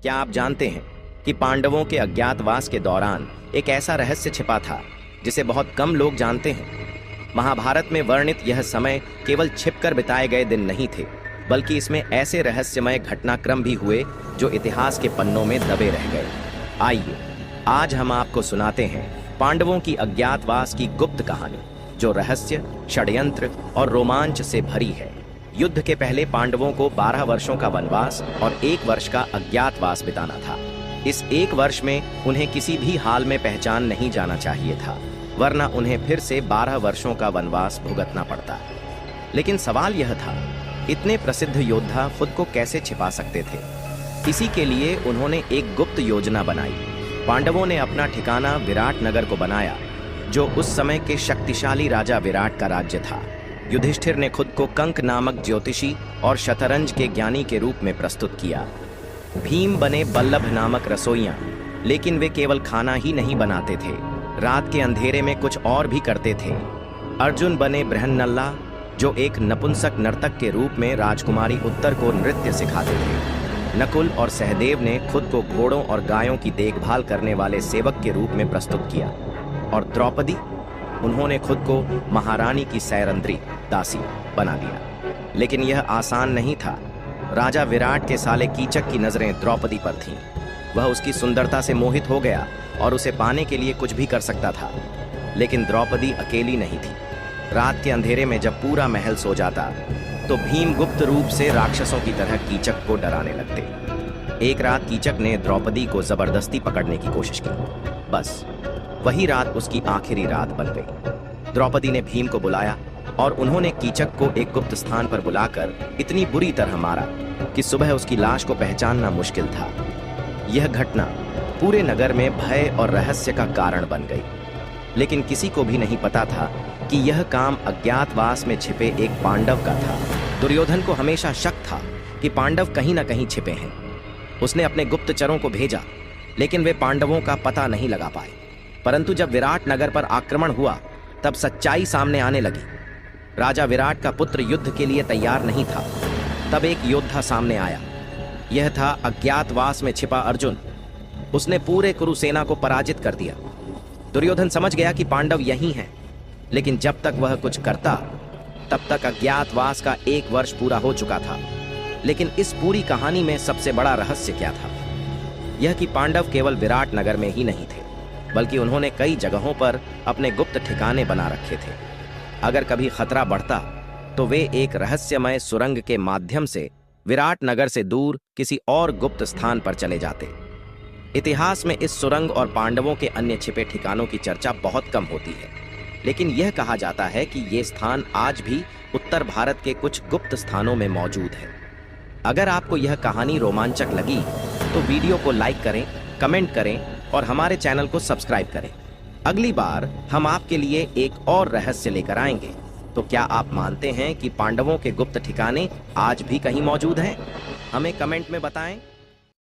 क्या आप जानते हैं कि पांडवों के अज्ञातवास के दौरान एक ऐसा रहस्य छिपा था जिसे बहुत कम लोग जानते हैं। महाभारत में वर्णित यह समय केवल छिपकर बिताए गए दिन नहीं थे, बल्कि इसमें ऐसे रहस्यमय घटनाक्रम भी हुए जो इतिहास के पन्नों में दबे रह गए। आइए आज हम आपको सुनाते हैं पांडवों की अज्ञातवास की गुप्त कहानी, जो रहस्य, षड्यंत्र और रोमांच से भरी है। युद्ध के पहले पांडवों को 12 वर्षों का वनवास और 1 वर्ष का अज्ञातवास बिताना था। इस 1 वर्ष में उन्हें किसी भी हाल में पहचान नहीं जाना चाहिए था, वरना उन्हें फिर से 12 वर्षों का वनवास भुगतना पड़ता। लेकिन सवाल यह था, इतने प्रसिद्ध योद्धा खुद को कैसे छिपा सकते थे? इसी के लिए उन्होंने एक गुप्त योजना बनाई। पांडवों ने अपना ठिकाना विराट नगर को बनाया, जो उस समय के शक्तिशाली राजा विराट का राज्य था। युधिष्ठिर ने खुद को कंक नामक ज्योतिषी और शतरंज के ज्ञानी के रूप में प्रस्तुत किया। भीम बने बल्लभ नामक रसोइया, लेकिन वे केवल खाना ही नहीं बनाते थे, रात के अंधेरे में कुछ और भी करते थे। अर्जुन बने बृहन्नल्ला, जो एक नपुंसक नर्तक के रूप में राजकुमारी उत्तर को नृत्य सिखाते थे। नकुल और सहदेव ने खुद को घोड़ों और गायों की देखभाल करने वाले सेवक के रूप में प्रस्तुत किया। और द्रौपदी, उन्होंने खुद को महारानी की सैरंद्री दासी बना दिया। लेकिन यह आसान नहीं था। राजा विराट के साले कीचक की नजरें द्रौपदी पर थीं। वह उसकी सुंदरता से मोहित हो गया और उसे पाने के लिए कुछ भी कर सकता था। लेकिन द्रौपदी अकेली नहीं थी। रात के अंधेरे में जब पूरा महल सो जाता, तो भीम गुप्त रूप से राक्षसों की तरह कीचक को डराने लगते। एक रात कीचक ने द्रौपदी को जबरदस्ती पकड़ने की कोशिश की। बस वही रात उसकी आखिरी रात बन गई। द्रौपदी ने भीम को बुलाया और उन्होंने कीचक को एक गुप्त स्थान पर बुलाकर इतनी बुरी तरह मारा कि सुबह उसकी लाश को पहचानना मुश्किल था। यह घटना पूरे नगर में भय और रहस्य का कारण बन गई। लेकिन किसी को भी नहीं पता था कि यह काम अज्ञातवास में छिपे एक पांडव का था। दुर्योधन को हमेशा शक था कि पांडव कहीं ना कहीं छिपे हैं। उसने अपने गुप्तचरों को भेजा, लेकिन वे पांडवों का पता नहीं लगा पाए। परंतु जब विराट नगर पर आक्रमण हुआ, तब सच्चाई सामने आने लगी। राजा विराट का पुत्र युद्ध के लिए तैयार नहीं था। तब एक योद्धा सामने आया। यह था अज्ञातवास में छिपा अर्जुन। उसने पूरे कुरुसेना को पराजित कर दिया। दुर्योधन समझ गया कि पांडव यहीं हैं, लेकिन जब तक वह कुछ करता, तब तक अज्ञातवास का 1 वर्ष पूरा हो चुका था। लेकिन इस पूरी कहानी में सबसे बड़ा रहस्य क्या था? यह कि पांडव केवल विराट नगर में ही नहीं थे, बल्कि उन्होंने कई जगहों पर अपने गुप्त ठिकाने बना रखे थे। अगर कभी खतरा बढ़ता, तो वे एक रहस्यमय सुरंग के माध्यम से विराट नगर से दूर किसी और गुप्त स्थान पर चले जाते। इतिहास में इस सुरंग और पांडवों के अन्य छिपे ठिकानों की चर्चा बहुत कम होती है, लेकिन यह कहा जाता है कि ये स्थान आज भी उत्तर भारत के कुछ गुप्त स्थानों में मौजूद है। अगर आपको यह कहानी रोमांचक लगी, तो वीडियो को लाइक करें, कमेंट करें और हमारे चैनल को सब्सक्राइब करें। अगली बार हम आपके लिए एक और रहस्य लेकर आएंगे। तो क्या आप मानते हैं कि पांडवों के गुप्त ठिकाने आज भी कहीं मौजूद हैं? हमें कमेंट में बताएं।